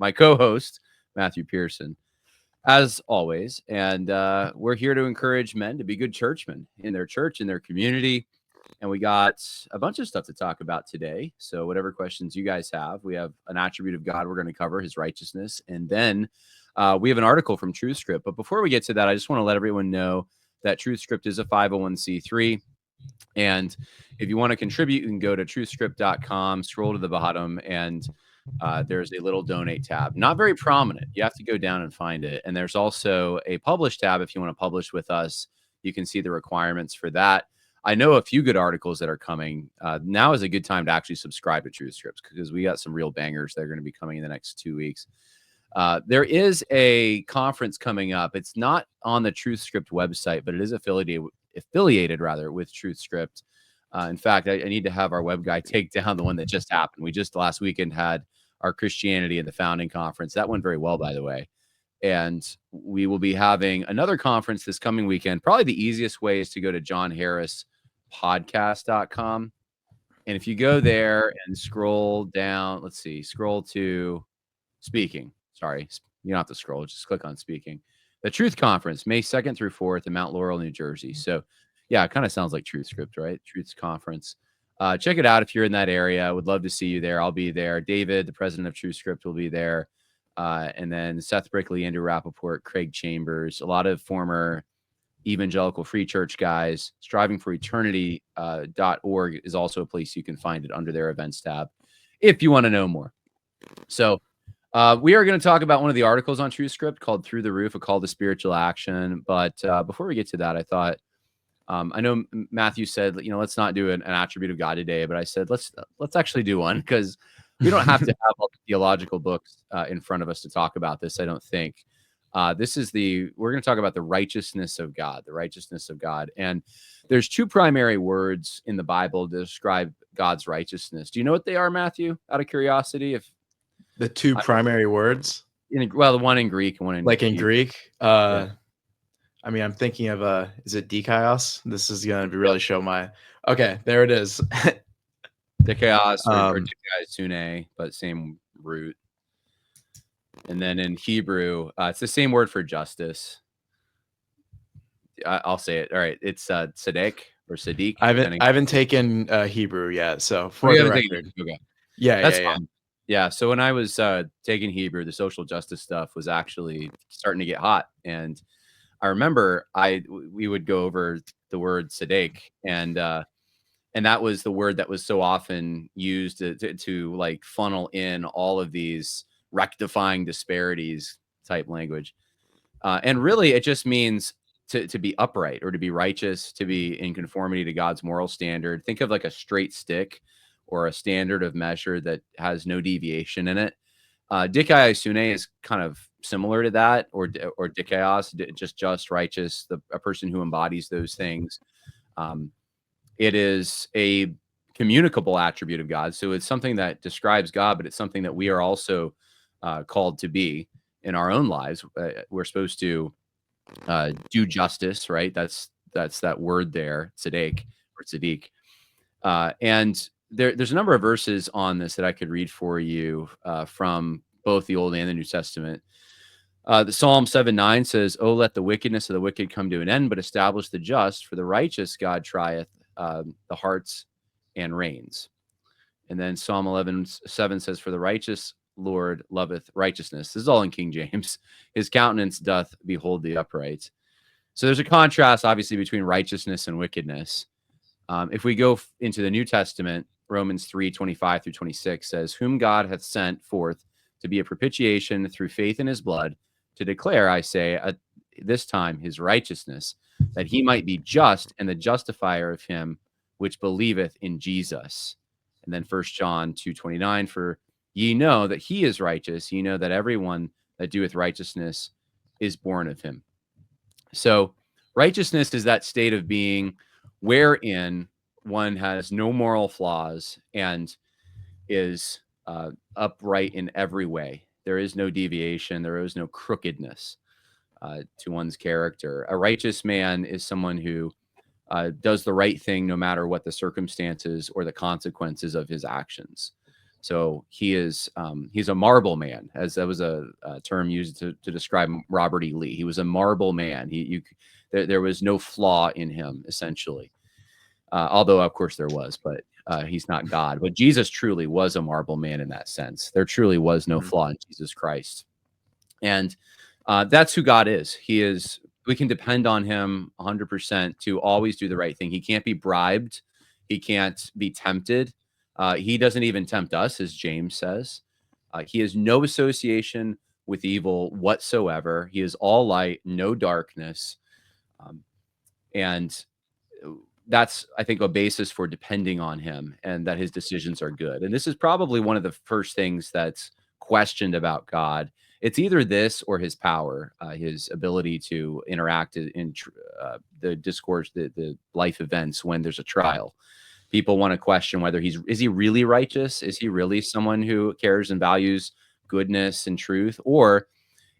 my co-host, Matthew Pearson, as always. And we're here to encourage men to be good churchmen in their church, in their community. And we got a bunch of stuff to talk about today. So whatever questions you guys have, we have an attribute of God we're going to cover, his righteousness. And then we have an article from TruthScript. But before we get to that, I just want to let everyone know that TruthScript is a 501c3. And if you want to contribute, you can go to truthscript.com, scroll to the bottom, and there's a little donate tab. Not very prominent. You have to go down and find it. And there's also a publish tab if you want to publish with us. You can see the requirements for that. I know a few good articles that are coming. Now is a good time to actually subscribe to TruthScript because we got some real bangers that are going to be coming in the next 2 weeks. There is a conference coming up. It's not on the TruthScript website, but it is affiliated with TruthScript. In fact, I need to have our web guy take down the one that just happened. We just last weekend had our Christianity and the Founding Conference. That went very well, by the way. And we will be having another conference this coming weekend. Probably the easiest way is to go to johnharrispodcast.com. And if you go there and scroll down, scroll to speaking. Sorry, you don't have to scroll. Just click on speaking. The Truth Conference, May 2nd through 4th in Mount Laurel, New Jersey. So, yeah, it kind of sounds like TruthScript, right? Truth Conference. Check it out if you're in that area. I would love to see you there. I'll be there. David, the president of TruthScript, will be there. And then Seth Brickley, Andrew Rappaport, Craig Chambers, a lot of former evangelical free church guys. strivingforeternity.org is also a place you can find it under their events tab if you want to know more. So we are going to talk about one of the articles on TruthScript called Through the Roof, a call to spiritual action. But before we get to that, I thought, I know Matthew said, let's not do an attribute of God today, but I said, let's actually do one because we don't have to have all the theological books in front of us to talk about this. I don't think we're going to talk about the righteousness of God, And there's two primary words in the Bible to describe God's righteousness. Do you know what they are, Matthew? Out of curiosity, the two primary words? The one in Greek and one in in Greek. Yeah. I mean, I'm thinking of is it dikaios? This is going to really show my. Okay, there it is. Dikaios or dikaiosune, but same root. And then in Hebrew, it's the same word for justice. I'll say it. All right, it's tzedek or sadiq. I haven't taken Hebrew yet, so for the record, okay. That's fine. Yeah. So when I was taking Hebrew, the social justice stuff was actually starting to get hot, and I remember we would go over the word tzedek, and that was the word that was so often used to like funnel in all of these rectifying disparities type language. And really, it just means to be upright or to be righteous, to be in conformity to God's moral standard. Think of like a straight stick or a standard of measure that has no deviation in it. Dikaiosune is kind of similar to that, or dikaios, just righteous, a person who embodies those things. It is a communicable attribute of God. So it's something that describes God, but it's something that we are also called to be in our own lives. We're supposed to do justice, right? That's that word there, tzedek or tzedek. And there's a number of verses on this that I could read for you from both the Old and the New Testament. The Psalm 7:9 says, "Oh, let the wickedness of the wicked come to an end, but establish the just. For the righteous God trieth the hearts and reins." And then Psalm 11:7 says, "For the righteous Lord loveth righteousness." This is all in King James. "His countenance doth behold the upright." So there's a contrast, obviously, between righteousness and wickedness. If we go into the New Testament, Romans 3:25 through 26 says, "Whom God hath sent forth to be a propitiation through faith in his blood, to declare, I say, at this time his righteousness, that he might be just and the justifier of him which believeth in Jesus." And then 1 John 2:29, "For ye know that he is righteous, ye know that everyone that doeth righteousness is born of him." So righteousness is that state of being wherein one has no moral flaws and is upright in every way. There is no deviation. There is no crookedness to one's character. A righteous man is someone who does the right thing no matter what the circumstances or the consequences of his actions. So he's a marble man, as that was a term used to describe Robert E. Lee. He was a marble man. There was no flaw in him, essentially. Although, of course, there was, but he's not God. But Jesus truly was a marble man in that sense. There truly was no flaw in Jesus Christ. And that's who God is. We can depend on him 100% to always do the right thing. He can't be bribed. He can't be tempted. He doesn't even tempt us, as James says. He has no association with evil whatsoever. He is all light, no darkness. And that's, I think, a basis for depending on him, and that his decisions are good. And this is probably one of the first things that's questioned about God. It's either this or his power, his ability to interact in the discourse, the life events when there's a trial. People want to question whether is he really righteous? Is he really someone who cares and values goodness and truth? Or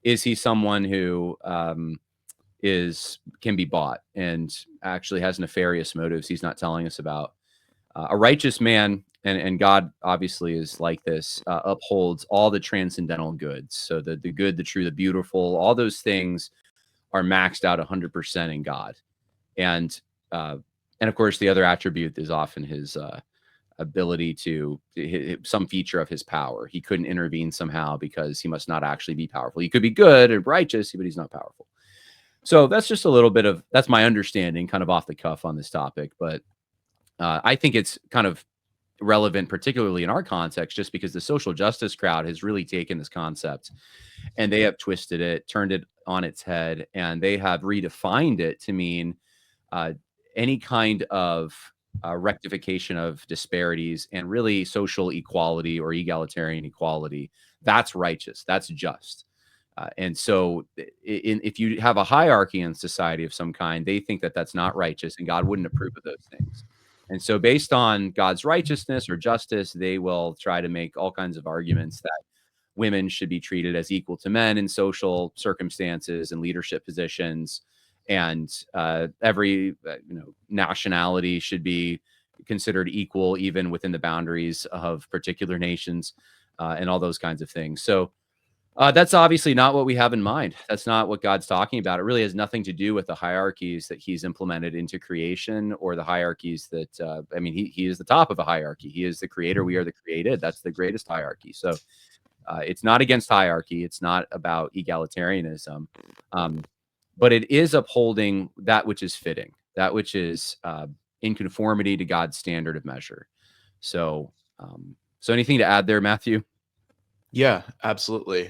is he someone who can be bought and actually has nefarious motives he's not telling us about? A righteous man, and God obviously is like this, upholds all the transcendental goods. So the good, the true, the beautiful, all those things are maxed out 100% in God. And of course, the other attribute is often his ability to some feature of his power. He couldn't intervene somehow because he must not actually be powerful. He could be good and righteous, but he's not powerful. So that's just a little bit of, that's my understanding, kind of off the cuff on this topic. But I think it's kind of relevant, particularly in our context, just because the social justice crowd has really taken this concept and they have twisted it, turned it on its head, and they have redefined it to mean any kind of rectification of disparities and really social equality or egalitarian equality. That's righteous. That's just. And so if you have a hierarchy in society of some kind, they think that that's not righteous, and God wouldn't approve of those things. And so based on God's righteousness or justice, they will try to make all kinds of arguments that women should be treated as equal to men in social circumstances and leadership positions. And every nationality should be considered equal, even within the boundaries of particular nations, and all those kinds of things. So that's obviously not what we have in mind. That's not what God's talking about. It really has nothing to do with the hierarchies that he's implemented into creation, or the hierarchies that, he is the top of a hierarchy. He is the creator. We are the created. That's the greatest hierarchy. So it's not against hierarchy. It's not about egalitarianism. But it is upholding that which is fitting, that which is in conformity to God's standard of measure. So anything to add there, Matthew? Yeah, absolutely.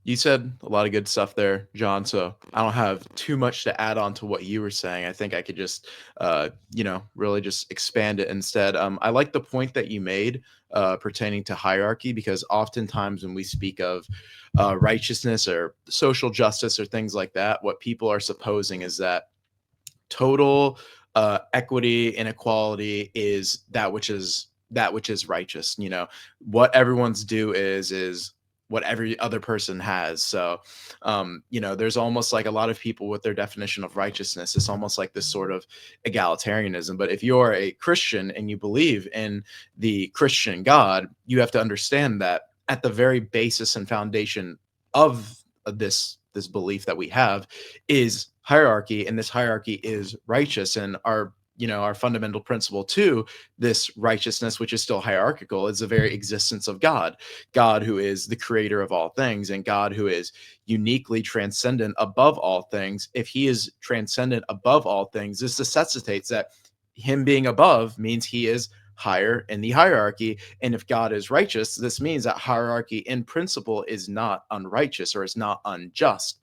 You said a lot of good stuff there, John, so I don't have too much to add on to what you were saying. I think I could just, really just expand it instead. I like the point that you made pertaining to hierarchy, because oftentimes when we speak of righteousness or social justice or things like that, what people are supposing is that total equity and equality is that which is righteous. What everyone's due is what every other person has. So there's almost like a lot of people with their definition of righteousness, it's almost like this sort of egalitarianism. But if you're a Christian and you believe in the Christian God, you have to understand that at the very basis and foundation of this belief that we have is hierarchy, and this hierarchy is righteous. And our fundamental principle to this righteousness, which is still hierarchical, is the very existence of God who is the creator of all things, and God who is uniquely transcendent above all things. If he is transcendent above all things, this necessitates that him being above means he is higher in the hierarchy. And if God is righteous, this means that hierarchy in principle is not unrighteous or is not unjust.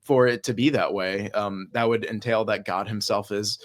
For it to be that way, that would entail that God himself is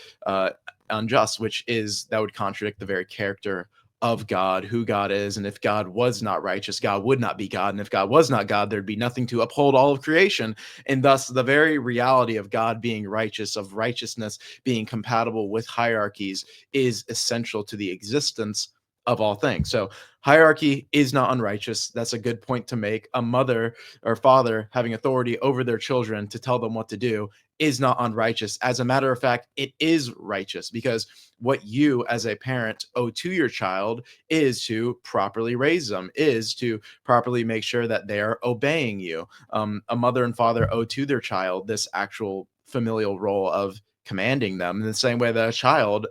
unjust, that would contradict the very character of God, who God is. And if God was not righteous, God would not be God. And if God was not God, there'd be nothing to uphold all of creation. And thus the very reality of God being righteous, of righteousness being compatible with hierarchies, is essential to the existence of all things. So hierarchy is not unrighteous. That's a good point to make. A mother or father having authority over their children to tell them what to do is not unrighteous. As a matter of fact, it is righteous, because what you as a parent owe to your child is to properly raise them, is to properly make sure that they are obeying you. A mother and father owe to their child this actual familial role of commanding them, in the same way that a child,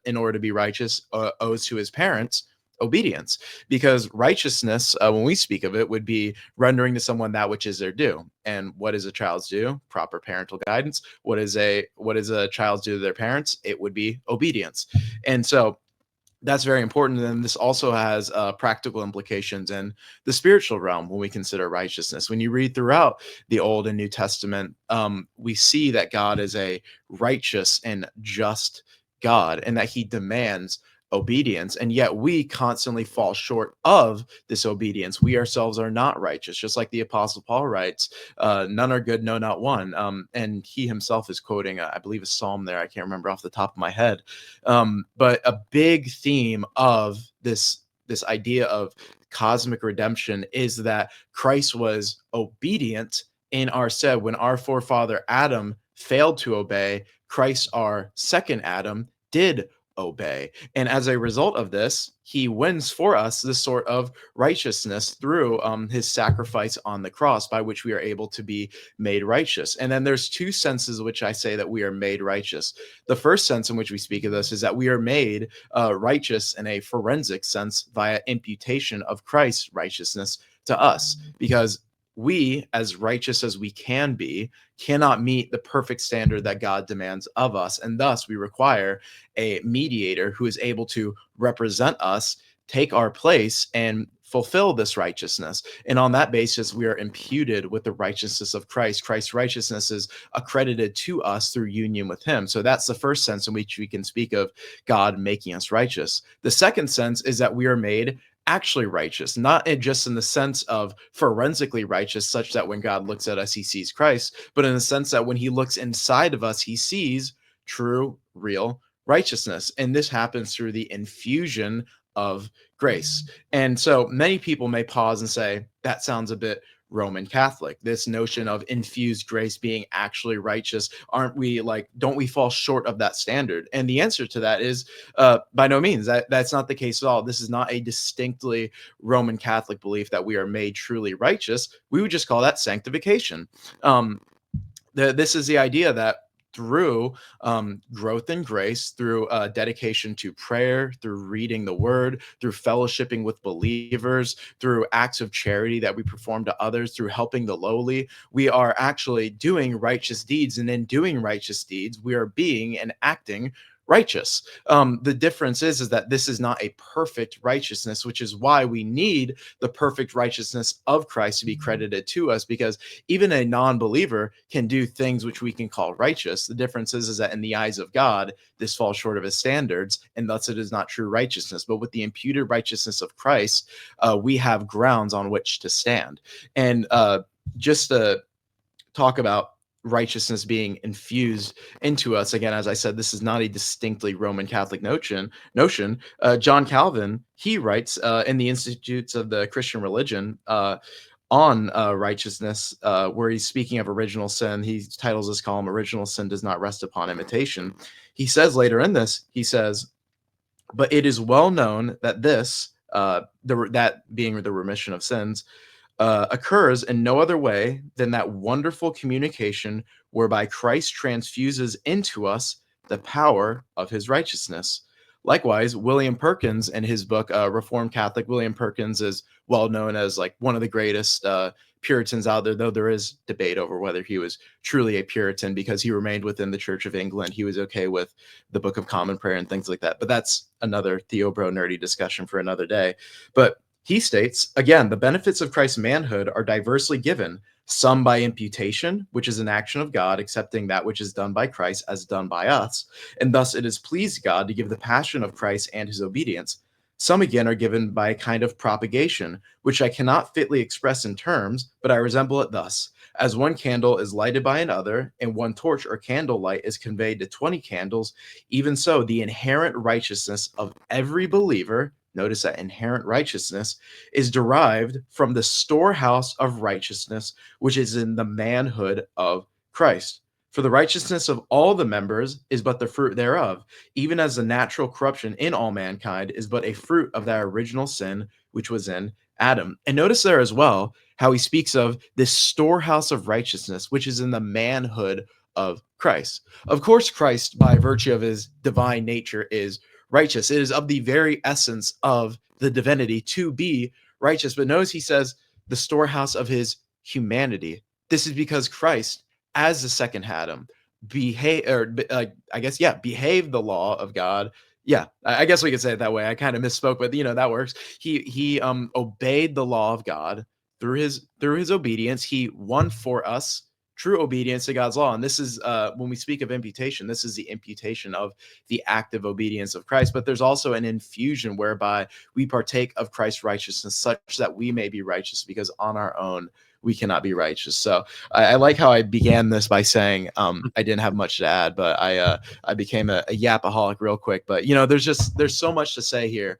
in order to be righteous, owes to his parents obedience. Because righteousness, when we speak of it, would be rendering to someone that which is their due. And what is a child's due? Proper parental guidance. What is a child's due to their parents? It would be obedience. And so that's very important. And this also has practical implications in the spiritual realm when we consider righteousness. When you read throughout the Old and New Testament, we see that God is a righteous and just God, and that he demands obedience. And yet we constantly fall short of this obedience. We ourselves are not righteous, just like the Apostle Paul writes, none are good, no, not one. And he himself is quoting, I believe, a psalm there. I can't remember off the top of my head. But a big theme of this idea of cosmic redemption is that Christ was obedient in our stead. When our forefather Adam failed to obey, Christ, our second Adam, did obey. And as a result of this, he wins for us this sort of righteousness through his sacrifice on the cross, by which we are able to be made righteous. And then there's two senses in which I say that we are made righteous. The first sense in which we speak of this is that we are made righteous in a forensic sense via imputation of Christ's righteousness to us, because we, as righteous as we can be, cannot meet the perfect standard that God demands of us. And thus we require a mediator who is able to represent us, take our place, and fulfill this righteousness. And on that basis, we are imputed with the righteousness of Christ. Christ's righteousness is accredited to us through union with him. So that's the first sense in which we can speak of God making us righteous. The second sense is that we are made actually righteous, not just in the sense of forensically righteous, such that when God looks at us, he sees Christ, but in the sense that when he looks inside of us, he sees true, real righteousness. And this happens through the infusion of grace. And so many people may pause and say, that sounds a bit Roman Catholic, this notion of infused grace being actually righteous. Aren't we don't we fall short of that standard? And the answer to that is by no means. That's not the case at all. This is not a distinctly Roman Catholic belief that we are made truly righteous. We would just call that sanctification. This is the idea that through growth in grace, through dedication to prayer, through reading the word, through fellowshipping with believers, through acts of charity that we perform to others, through helping the lowly, we are actually doing righteous deeds. And in doing righteous deeds, we are being and acting righteous. The difference is that this is not a perfect righteousness, which is why we need the perfect righteousness of Christ to be credited to us, because even a non-believer can do things which we can call righteous. The difference is that in the eyes of God, this falls short of his standards, and thus it is not true righteousness. But with the imputed righteousness of Christ, we have grounds on which to stand. And just to talk about righteousness being infused into us. Again, as I said, this is not a distinctly Roman Catholic notion. John Calvin, he writes in the Institutes of the Christian Religion on righteousness, where he's speaking of original sin. He titles this column, "Original Sin Does Not Rest Upon Imitation." He says later in this, he says, "But it is well known that this, that being the remission of sins, occurs in no other way than that wonderful communication whereby Christ transfuses into us the power of his righteousness." Likewise, William Perkins, in his book Reformed Catholic, William Perkins is well known as one of the greatest Puritans out there, though there is debate over whether he was truly a Puritan, because he remained within the Church of England. He was okay with the Book of Common Prayer and things like that. But that's another Theobro nerdy discussion for another day. But he states, again, the benefits of Christ's manhood are diversely given, some by imputation, which is an action of God, accepting that which is done by Christ as done by us, and thus it has pleased God to give the passion of Christ and his obedience. Some again are given by a kind of propagation, which I cannot fitly express in terms, but I resemble it thus. As one candle is lighted by another, and one torch or candle light is conveyed to 20 candles, even so the inherent righteousness of every believer notice that inherent righteousness is derived from the storehouse of righteousness, which is in the manhood of Christ. For the righteousness of all the members is but the fruit thereof, even as the natural corruption in all mankind is but a fruit of that original sin which was in Adam. And notice there as well how he speaks of this storehouse of righteousness, which is in the manhood of Christ. Of course, Christ, by virtue of his divine nature, is righteous. It is of the very essence of the divinity to be righteous. But notice he says the storehouse of his humanity. This is because Christ, as the second Adam, behaved the law of God. Yeah, I guess we could say it that way. I kind of misspoke, but that works. He obeyed the law of God through his obedience. He won for us true obedience to God's law. And this is when we speak of imputation, this is the imputation of the active obedience of Christ. But there's also an infusion whereby we partake of Christ's righteousness such that we may be righteous, because on our own we cannot be righteous. So I like how I began this by saying I didn't have much to add, but I became a yapaholic real quick. But there's so much to say here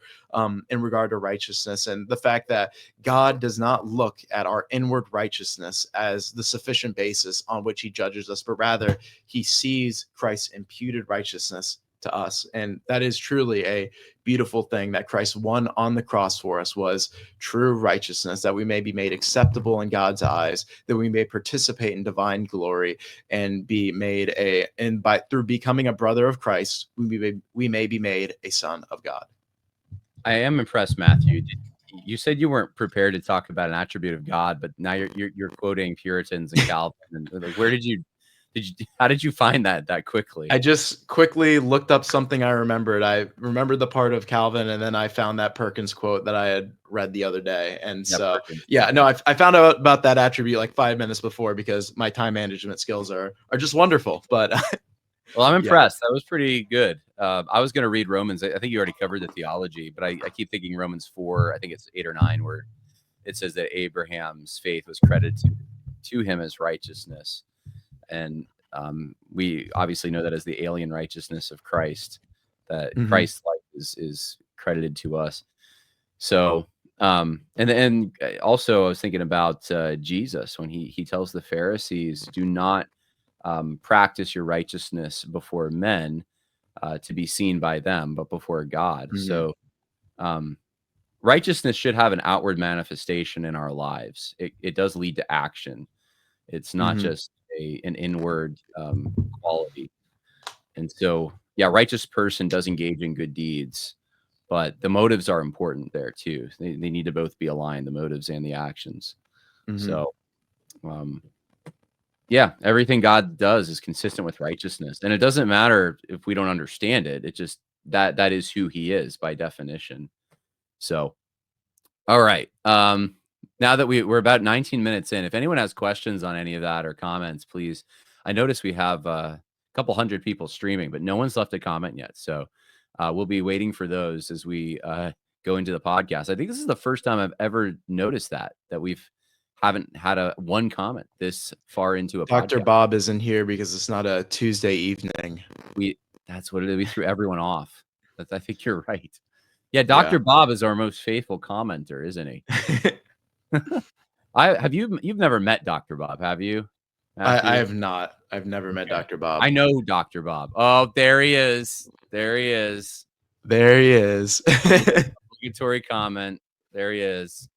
in regard to righteousness, and the fact that God does not look at our inward righteousness as the sufficient basis on which he judges us, but rather he sees Christ's imputed righteousness to us. And that is truly a beautiful thing that Christ won on the cross for us, was true righteousness, that we may be made acceptable in God's eyes, that we may participate in divine glory and be made through becoming a brother of Christ, we may be made a son of God. I am impressed, Matthew. You said you weren't prepared to talk about an attribute of God, but now you're quoting Puritans and Calvin. And like, how did you find that quickly? I just quickly looked up something I remembered. I remembered the part of Calvin, and then I found that Perkins quote that I had read the other day. And Perkins. I found out about that attribute like 5 minutes before, because my time management skills are just wonderful. But well, I'm impressed. That was pretty good. I was going to read Romans. I think you already covered the theology, but I keep thinking Romans 4, I think it's 8 or 9, where it says that Abraham's faith was credited to him as righteousness. And we obviously know that as the alien righteousness of Christ, that Christ's life is credited to us. So, and also I was thinking about Jesus when he tells the Pharisees, do not practice your righteousness before men to be seen by them, but before God. So righteousness should have an outward manifestation in our lives. It does lead to action. It's not just an inward quality. And so, yeah, righteous person does engage in good deeds, but the motives are important there too. They need to both be aligned, the motives and the actions. So, yeah, everything God does is consistent with righteousness, and it doesn't matter if we don't understand it. It just that is who he is by definition. So, all right. Now that we're about 19 minutes in, if anyone has questions on any of that or comments, please. I notice we have a couple hundred people streaming, but no one's left a comment yet. So we'll be waiting for those as we go into the podcast. I think this is the first time I've ever noticed that we've haven't had one comment this far into a Dr. podcast. Bob isn't here because it's not a Tuesday evening. That's what it is. We threw everyone off. I think you're right. Yeah, Dr. Bob is our most faithful commenter, isn't he? You've never met Dr. Bob, have you? I have not. I've never met Dr. Bob. I know Dr. Bob. Oh, there he is. There he is. Obligatory comment. There he is.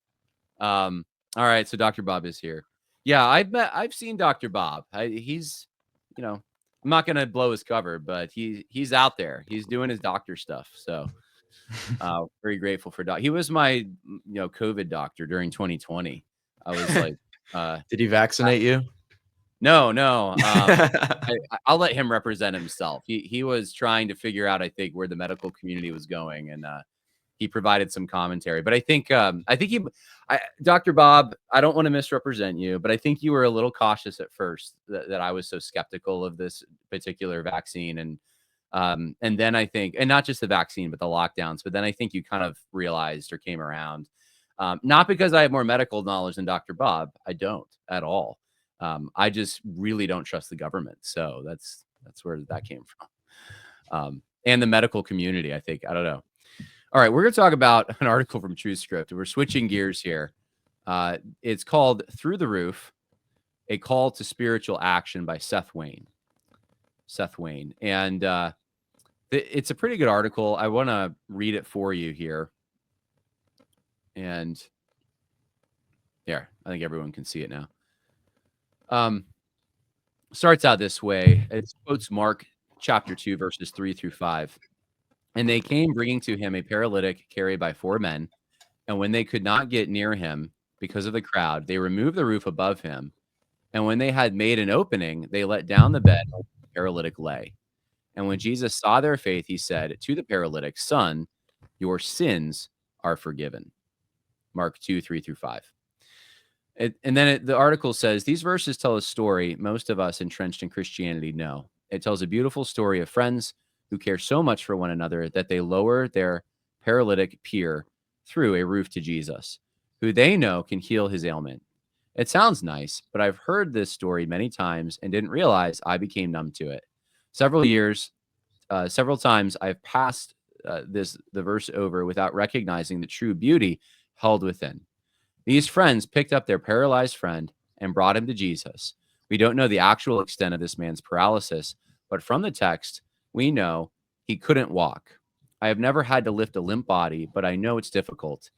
All right, so Dr. Bob is here. Yeah, I've seen Dr. Bob. He's, I'm not gonna blow his cover, but he's out there. He's doing his doctor stuff. So very grateful for Doc. He was my COVID doctor during 2020. I was like, did he vaccinate you? No. I'll let him represent himself. He was trying to figure out, I think, where the medical community was going, and he provided some commentary. But I think Dr. Bob, I don't want to misrepresent you, but I think you were a little cautious at first that I was so skeptical of this particular vaccine, and then I think, and not just the vaccine, but the lockdowns. But then I think you kind of realized or came around, not because I have more medical knowledge than Dr. Bob. I don't at all. I just really don't trust the government. So that's where that came from. And the medical community, I think. I don't know. All right, we're going to talk about an article from TrueScript. We're switching gears here. It's called Through the Roof, A Call to Spiritual Action by Seth Wayne. Seth Wayne. And it's a pretty good article. I want to read it for you here. And there, I think everyone can see it now. Starts out this way. It quotes Mark chapter 2, verses 3 through 5. And they came bringing to him a paralytic carried by 4 men. And when they could not get near him because of the crowd, they removed the roof above him. And when they had made an opening, they let down the bed where the paralytic lay. And when Jesus saw their faith, he said to the paralytic, "Son, your sins are forgiven." Mark 2, 3 through 5. And then the article says, these verses tell a story most of us entrenched in Christianity know. It tells a beautiful story of friends who care so much for one another that they lower their paralytic peer through a roof to Jesus, who they know can heal his ailment. It sounds nice, but I've heard this story many times and didn't realize I became numb to it. Several times I've passed the verse over without recognizing the true beauty held within. These friends picked up their paralyzed friend and brought him to Jesus. We don't know the actual extent of this man's paralysis, but from the text, we know he couldn't walk. I have never had to lift a limp body, but I know it's difficult.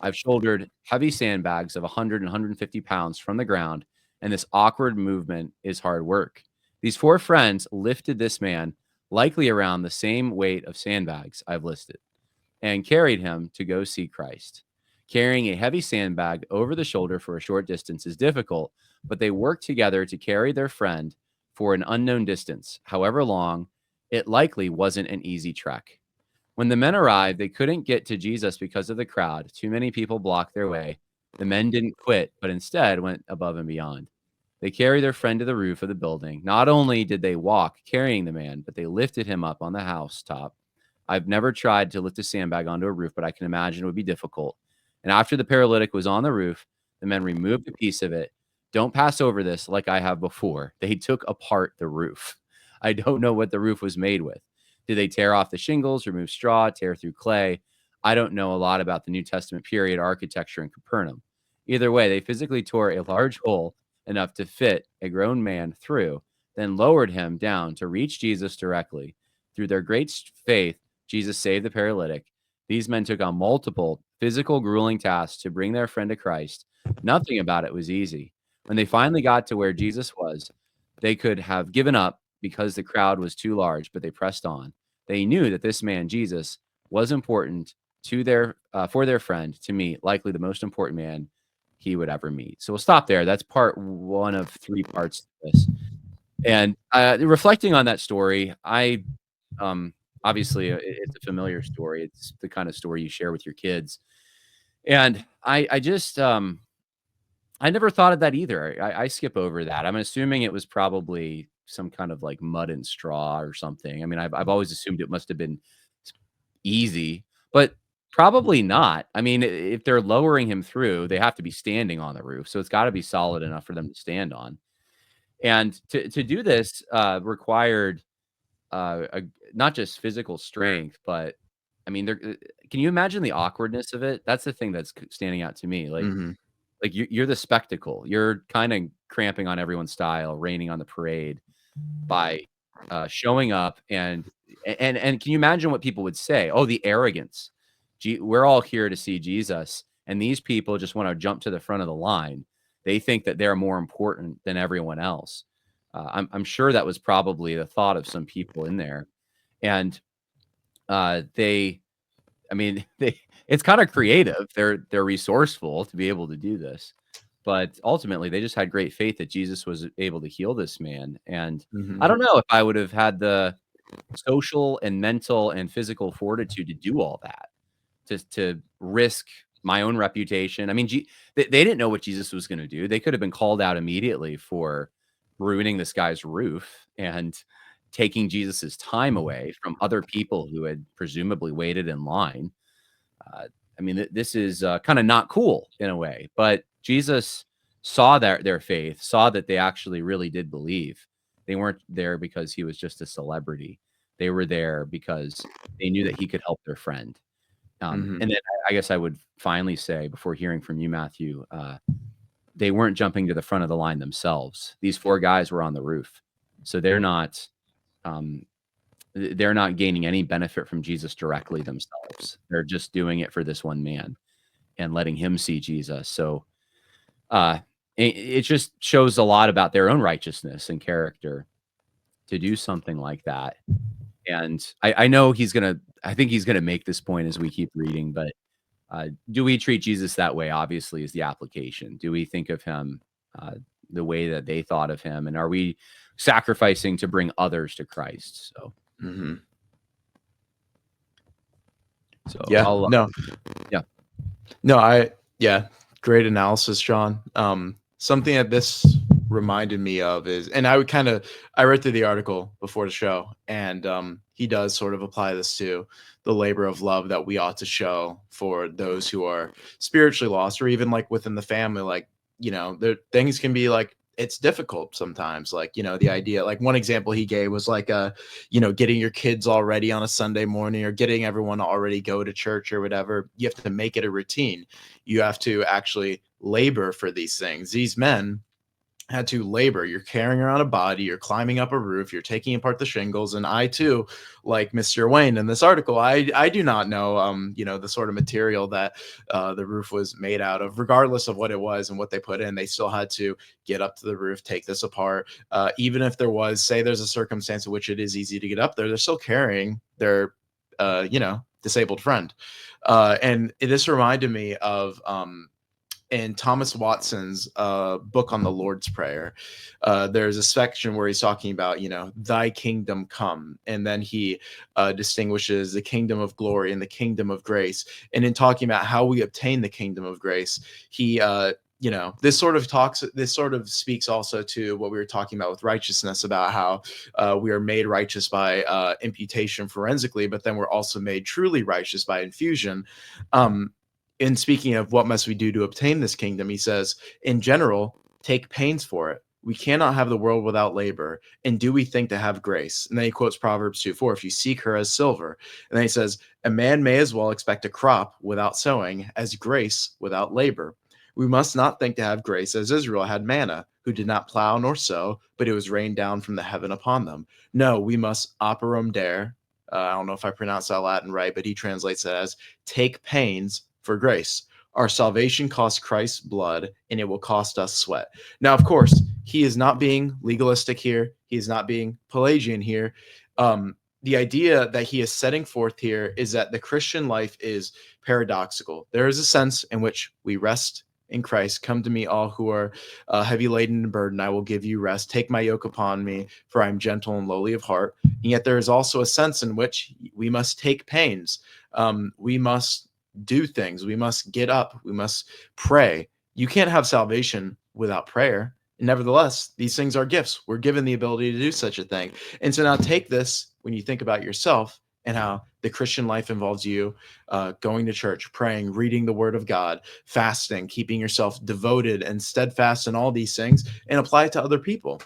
I've shouldered heavy sandbags of 100 and 150 pounds from the ground, and this awkward movement is hard work. These 4 friends lifted this man, likely around the same weight of sandbags I've listed, and carried him to go see Christ. Carrying a heavy sandbag over the shoulder for a short distance is difficult, but they worked together to carry their friend for an unknown distance. However long, it likely wasn't an easy trek. When the men arrived, they couldn't get to Jesus because of the crowd. Too many people blocked their way. The men didn't quit, but instead went above and beyond. They carried their friend to the roof of the building. Not only did they walk carrying the man, but they lifted him up on the housetop. I've never tried to lift a sandbag onto a roof, but I can imagine it would be difficult. And after the paralytic was on the roof, the men removed a piece of it. Don't pass over this like I have before. They took apart the roof. I don't know what the roof was made with. Did they tear off the shingles, remove straw, tear through clay? I don't know a lot about the New Testament period architecture in Capernaum. Either way, they physically tore a large hole enough to fit a grown man through, then lowered him down to reach Jesus directly. Through their great faith, Jesus saved the paralytic. These men took on multiple physical, grueling tasks to bring their friend to Christ. Nothing about it was easy. When they finally got to where Jesus was, they could have given up because the crowd was too large, but they pressed on. They knew that this man, Jesus, was important to for their friend to meet, likely the most important man he would ever meet. So we'll stop there. That's part 1 of 3 parts to this. And reflecting on that story, obviously it's a familiar story. It's the kind of story you share with your kids. And I just, I never thought of that either. I skip over that. I'm assuming it was probably some kind of like mud and straw or something. I mean, I've always assumed it must have been easy, but probably not. I mean, if they're lowering him through, they have to be standing on the roof. So it's got to be solid enough for them to stand on. And to do this required not just physical strength, but I mean, can you imagine the awkwardness of it? That's the thing that's standing out to me. Like you're the spectacle. You're kind of cramping on everyone's style, raining on the parade by showing up and can you imagine what people would say? Oh, the arrogance. We're all here to see Jesus, and these people just want to jump to the front of the line. They think that they're more important than everyone else. I'm sure that was probably the thought of some people in there, and they it's kind of creative. They're resourceful to be able to do this, but ultimately they just had great faith that Jesus was able to heal this man. And I don't know if I would have had the social and mental and physical fortitude to do all that, to risk my own reputation. I mean, they didn't know what Jesus was going to do. They could have been called out immediately for ruining this guy's roof and taking Jesus's time away from other people who had presumably waited in line. I mean, this is kind of not cool in a way, but Jesus saw their faith, saw that they actually really did believe. They weren't there because he was just a celebrity. They were there because they knew that he could help their friend. Mhm. And then I guess I would finally say, before hearing from you, Matthew, they weren't jumping to the front of the line themselves. These 4 guys were on the roof, so um, they're not gaining any benefit from Jesus directly themselves. They're just doing it for this one man and letting him see Jesus. So, uh, it just shows a lot about their own righteousness and character to do something like that. And I know I think he's gonna make this point as we keep reading, but, do we treat Jesus that way, obviously, is the application. Do we think of him, uh, the way that they thought of him, and are we sacrificing to bring others to Christ? So Mhm. so Yeah. I'll, No. yeah. No, yeah, great analysis, John. Something that this reminded me of is, and I read through the article before the show, and he does sort of apply this to the labor of love that we ought to show for those who are spiritually lost, or even like within the family. Like, there things can be like, it's difficult sometimes. Like, the idea, like one example he gave was like getting your kids all ready on a Sunday morning, or getting everyone to already go to church or whatever. You have to make it a routine. You have to actually labor for these things. These men had to labor. You're carrying around a body, you're climbing up a roof, you're taking apart the shingles. And I too, like Mr. Wayne in this article, I do not know the sort of material that the roof was made out of. Regardless of what it was and what they put in, they still had to get up to the roof, take this apart. Even if there was, say there's a circumstance in which it is easy to get up there, they're still carrying their disabled friend. And this reminded me of in Thomas Watson's book on the Lord's Prayer. There's a section where he's talking about, thy kingdom come. And then he distinguishes the kingdom of glory and the kingdom of grace. And in talking about how we obtain the kingdom of grace, he, this sort of speaks also to what we were talking about with righteousness, about how we are made righteous by imputation forensically, but then we're also made truly righteous by infusion. In speaking of what must we do to obtain this kingdom, he says, in general, take pains for it. We cannot have the world without labor. And do we think to have grace? And then he quotes Proverbs 2:4, if you seek her as silver. And then he says, a man may as well expect a crop without sowing as grace without labor. We must not think to have grace as Israel had manna, who did not plow nor sow, but it was rained down from the heaven upon them. No, we must operum dare. I don't know if I pronounced that Latin right, but he translates it as take pains for grace. Our salvation costs Christ's blood, and it will cost us sweat. Now, of course, he is not being legalistic here. He is not being Pelagian here. The idea that he is setting forth here is that the Christian life is paradoxical. There is a sense in which we rest in Christ. Come to me, all who are heavy laden and burdened. I will give you rest. Take my yoke upon me, for I am gentle and lowly of heart. And yet there is also a sense in which we must take pains. We must do things. We must get up. We must pray. You can't have salvation without prayer. And nevertheless, these things are gifts. We're given the ability to do such a thing. And so now take this when you think about yourself and how the Christian life involves you going to church, praying, reading the word of God, fasting, keeping yourself devoted and steadfast in all these things, and apply it to other people.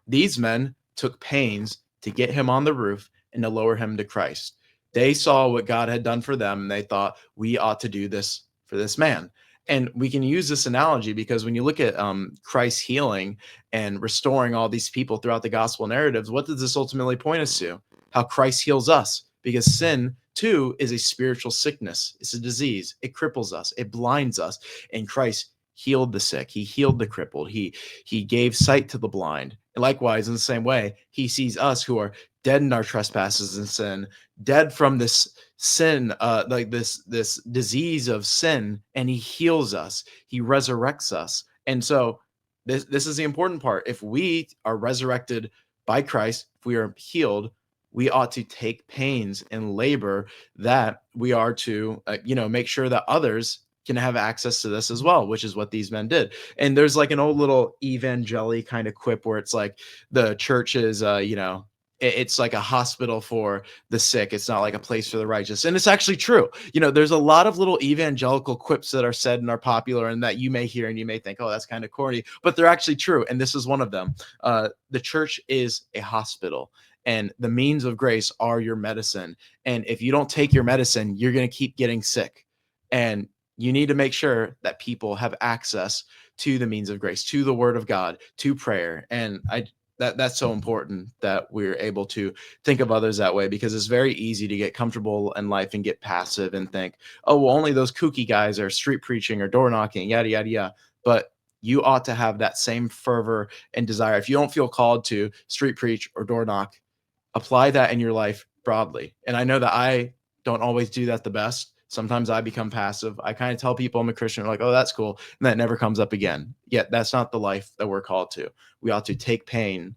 These men took pains to get him on the roof and to lower him to Christ. They saw what God had done for them, and they thought, we ought to do this for this man. And we can use this analogy because when you look at Christ's healing and restoring all these people throughout the gospel narratives, what does this ultimately point us to? How Christ heals us, because sin too is a spiritual sickness. It's a disease. It cripples us. It blinds us. And Christ healed the sick. He healed the crippled. He gave sight to the blind. And likewise, in the same way, he sees us who are dead in our trespasses and sin, dead from this sin, like this disease of sin, and he heals us. He resurrects us. And so this is the important part. If we are resurrected by Christ, if we are healed, we ought to take pains and labor that we are to make sure that others can have access to this as well, which is what these men did. And there's like an old little evangelical kind of quip where it's like the church is it's like a hospital for the sick. It's not like a place for the righteous. And it's actually true. There's a lot of little evangelical quips that are said and are popular and that you may hear and you may think, oh, that's kind of corny, but they're actually true. And this is one of them. The church is a hospital. and the means of grace are your medicine. And if you don't take your medicine, you're going to keep getting sick. And you need to make sure that people have access to the means of grace, to the word of God, to prayer. And that's so important that we're able to think of others that way, because it's very easy to get comfortable in life and get passive and think, oh, well, only those kooky guys are street preaching or door knocking, yada, yada, yada. But you ought to have that same fervor and desire. If you don't feel called to street preach or door knock, apply that in your life broadly. And I know that I don't always do that the best. Sometimes I become passive. I kind of tell people I'm a Christian, like, oh, that's cool. And that never comes up again. Yet that's not the life that we're called to. We ought to take pain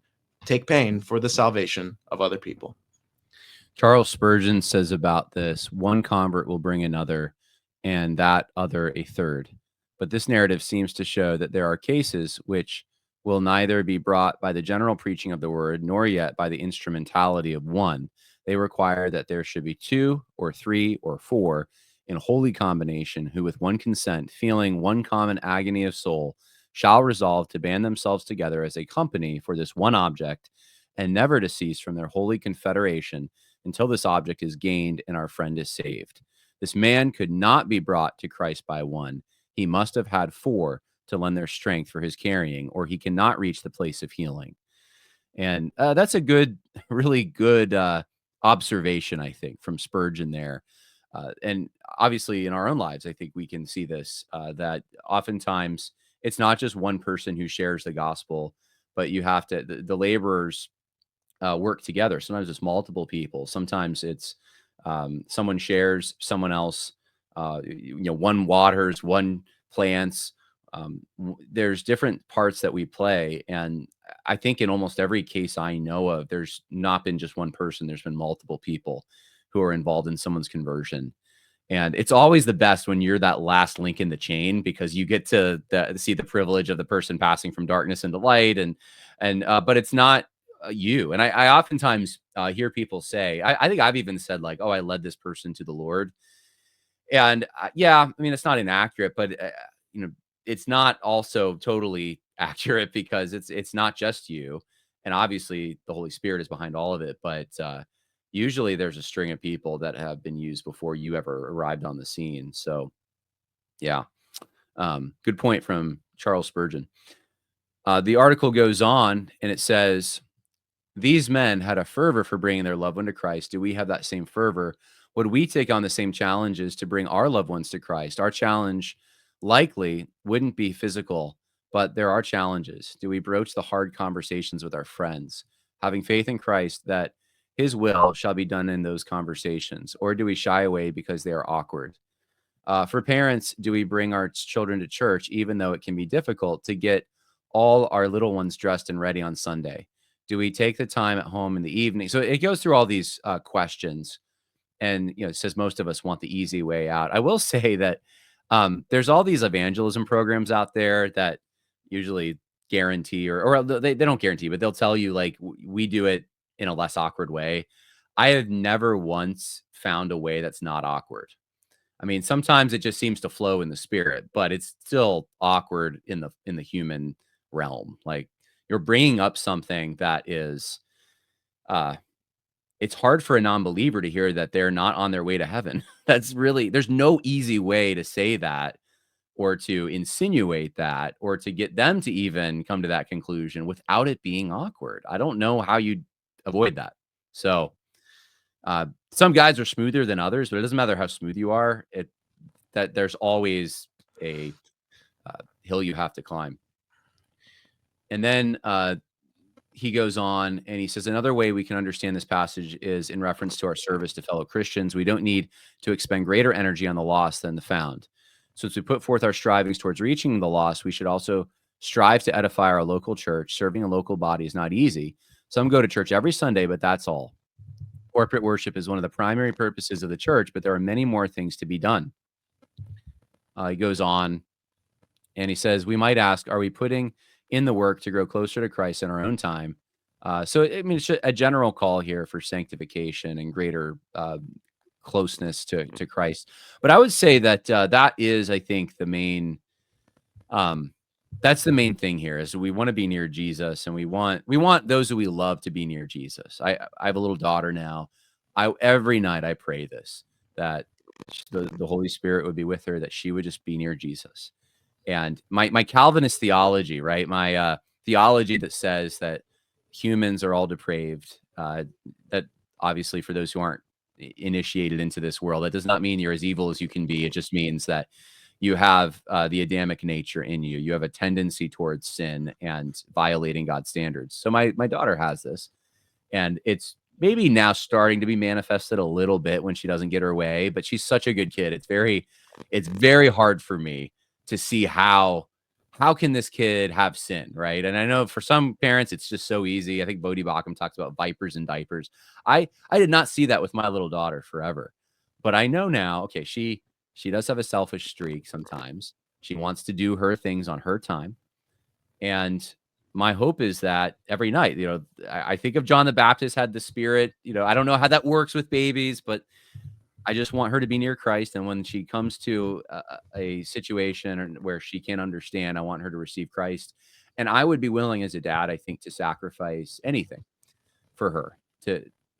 for the salvation of other people. Charles Spurgeon says about this, one convert will bring another, and that other a third. But this narrative seems to show that there are cases which will neither be brought by the general preaching of the word, nor yet by the instrumentality of one. They require that there should be 2 or 3 or 4 in holy combination, who with one consent, feeling one common agony of soul, shall resolve to band themselves together as a company for this one object, and never to cease from their holy confederation until this object is gained and our friend is saved. This man could not be brought to Christ by one. He must have had 4 to lend their strength for his carrying, or he cannot reach the place of healing. And that's a good, really good observation, I think, from Spurgeon there. And obviously in our own lives, I think we can see this, that oftentimes it's not just one person who shares the gospel, but you have to, the laborers work together. Sometimes it's multiple people. Sometimes it's someone shares, someone else, one waters, one plants. There's different parts that we play. And I think in almost every case I know of, there's not been just one person. There's been multiple people who are involved in someone's conversion. And it's always the best when you're that last link in the chain, because you get to see the privilege of the person passing from darkness into light. But it's not you. And I oftentimes hear people say, I think I've even said, like, oh, I led this person to the Lord. And yeah, I mean, it's not inaccurate, but it's not also totally accurate, because it's not just you. And obviously the Holy Spirit is behind all of it. But usually there's a string of people that have been used before you ever arrived on the scene. So yeah, good point from Charles Spurgeon. The article goes on and it says, these men had a fervor for bringing their loved one to Christ. Do we have that same fervor? Would we take on the same challenges to bring our loved ones to Christ? Our challenge likely wouldn't be physical, but there are challenges. Do we broach the hard conversations with our friends, having faith in Christ that his will shall be done in those conversations? Or do we shy away because they are awkward? For parents, do we bring our children to church, even though it can be difficult to get all our little ones dressed and ready on Sunday? Do we take the time at home in the evening? So it goes through all these questions, and it says most of us want the easy way out. I will say that there's all these evangelism programs out there that usually guarantee, or they don't guarantee, but they'll tell you, like, we do it in a less awkward way. I have never once found a way that's not awkward. I mean, sometimes it just seems to flow in the spirit, but it's still awkward in the human realm. Like, you're bringing up something that is, it's hard for a non-believer to hear that they're not on their way to heaven. That's really, there's no easy way to say that, or to insinuate that, or to get them to even come to that conclusion without it being awkward. I don't know how you avoid that. So some guys are smoother than others, but it doesn't matter how smooth you are. That there's always a hill you have to climb. And then he goes on and he says, another way we can understand this passage is in reference to our service to fellow Christians. We don't need to expend greater energy on the lost than the found. So as we put forth our strivings towards reaching the lost, we should also strive to edify our local church. Serving a local body is not easy. Some go to church every Sunday, but that's all. Corporate worship is one of the primary purposes of the church, but there are many more things to be done. He goes on and he says, we might ask, are we putting in the work to grow closer to Christ in our own time? So, I mean, it's a general call here for sanctification and greater closeness to Christ. But I would say that that is, I think, the main That's the main thing here is we want to be near Jesus, and we want those who we love to be near Jesus. I have a little daughter now. Every night I pray this, that the Holy Spirit would be with her, that she would just be near Jesus. And my Calvinist theology, right? My theology that says that humans are all depraved. That obviously for those who aren't initiated into this world, that does not mean you're as evil as you can be. It just means that you have the Adamic nature in you. You have a tendency towards sin and violating God's standards. So my daughter has this, and it's maybe now starting to be manifested a little bit when she doesn't get her way. But she's such a good kid. It's very hard for me to see how can this kid have sin, right? And I know for some parents it's just so easy. I think Bodhi Bacham talks about vipers and diapers. I did not see that with my little daughter forever, but I know now. Okay, she does have a selfish streak sometimes. She wants to do her things on her time. And my hope is that every night, I think of John the Baptist had the Spirit. I don't know how that works with babies, but I just want her to be near Christ. And when she comes to a situation where she can't understand, I want her to receive Christ. And I would be willing as a dad, I think, to sacrifice anything for her,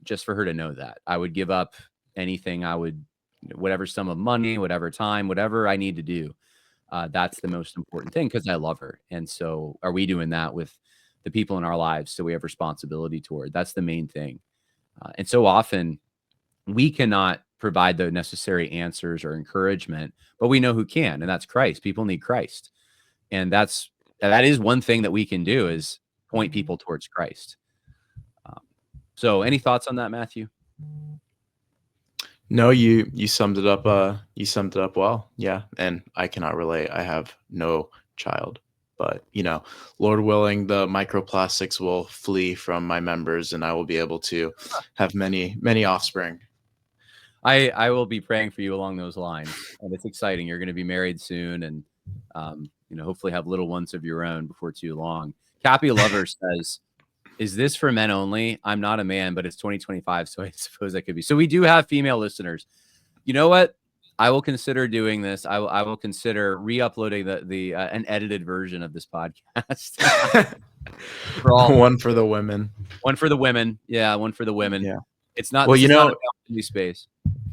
just for her to know that. I would give up anything. Whatever sum of money, whatever time, whatever I need to do. That's the most important thing because I love her. And so are we doing that with the people in our lives? So we have responsibility toward. That's the main thing. And so often we cannot provide the necessary answers or encouragement, but we know who can, and that's Christ. People need Christ. And that is one thing that we can do is point people towards Christ. So any thoughts on that, Matthew? No, you summed it up. You summed it up well. Yeah, and I cannot relate. I have no child, but Lord willing, the microplastics will flee from my members, and I will be able to have many offspring. I will be praying for you along those lines, and it's exciting. You're going to be married soon, and hopefully have little ones of your own before too long. Cappy Lover says, "Is this for men only? I'm not a man, but it's 2025, so I suppose that could be." So we do have female listeners. You know what? I will consider doing this. I will consider re-uploading the an edited version of this podcast. One for the women. One for the women. Yeah, one for the women. Yeah. It's not. Well, Not a space.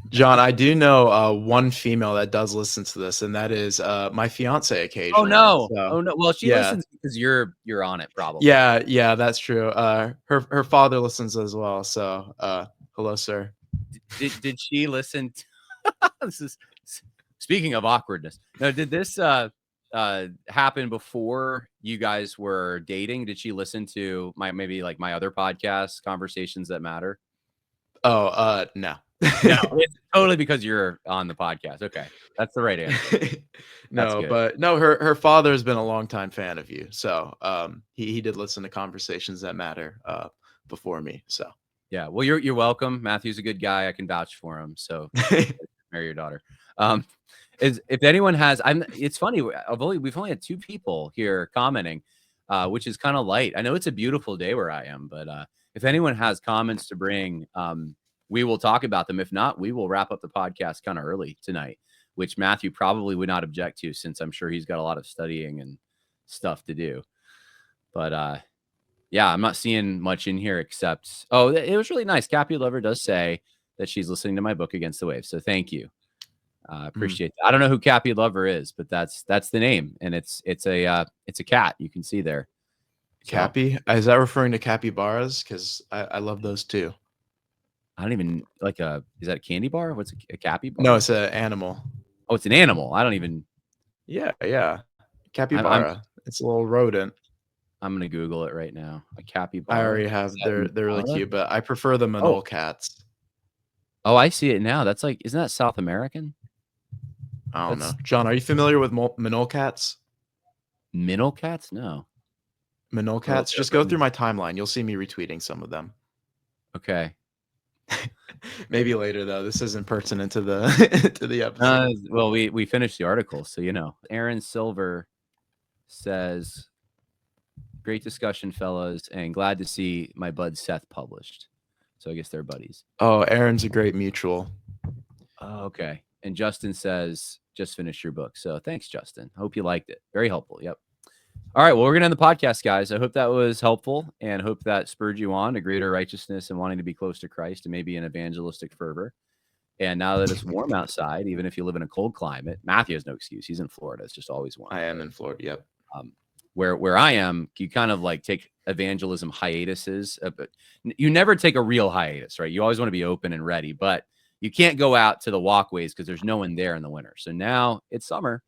John, I do know one female that does listen to this, and that is my fiance occasionally. Oh no! So, oh no! Well, she listens because you're on it, probably. Yeah, that's true. Her father listens as well. So, hello, sir. Did she listen? This is speaking of awkwardness. Now, did this happen before you guys were dating? Did she listen to my other podcast, Conversations That Matter? Oh, no. No, it's totally because you're on the podcast. Okay, that's the right answer. Her father has been a longtime fan of you, so he did listen to Conversations That Matter before me. So yeah, well, you're welcome. Matthew's a good guy. I can vouch for him. So marry your daughter. If anyone has, it's funny. We've only had 2 people here commenting, which is kind of light. I know it's a beautiful day where I am, but if anyone has comments to bring, we will talk about them. If not, we will wrap up the podcast kind of early tonight, which Matthew probably would not object to, since I'm sure he's got a lot of studying and stuff to do. But yeah, I'm not seeing much in here except, it was really nice. Cappy Lover does say that she's listening to my book Against the Waves. So thank you. Appreciate that. I don't know who Cappy Lover is, but that's the name. And it's a cat. You can see there. Cappy? Is that referring to capybaras? Because I love those too. I don't even is that a candy bar? What's a capybara? No, it's an animal. Oh, it's an animal. I don't even. Yeah. Capybara. It's a little rodent. I'm going to Google it right now. A capybara. I already have. They're really cute, but I prefer the Manol cats. Oh, I see it now. That's isn't that South American? I don't know. John, are you familiar with Manol cats? Minnow cats? No. Manol cats? Just go through my timeline. You'll see me retweeting some of them. Okay. Maybe later though. This isn't pertinent to the to the episode. Well, we finished the article, so Aaron Silver says, "Great discussion, fellas, and glad to see my bud Seth published." So I guess they're buddies. Oh, Aaron's a great mutual. Oh, okay. And Justin says, "Just finished your book." So thanks, Justin. Hope you liked it. Very helpful. Yep. All right. Well, we're going to end the podcast, guys. I hope that was helpful and hope that spurred you on to greater righteousness and wanting to be close to Christ and maybe an evangelistic fervor. And now that it's warm outside, even if you live in a cold climate, Matthew has no excuse. He's in Florida. It's just always warm. I am in Florida. Yep. Where I am, you kind of like take evangelism hiatuses. But you never take a real hiatus, right? You always want to be open and ready, but you can't go out to the walkways because there's no one there in the winter. So now it's summer.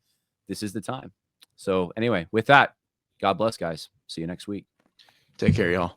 This is the time. So anyway, with that, God bless, guys. See you next week. Take care, y'all.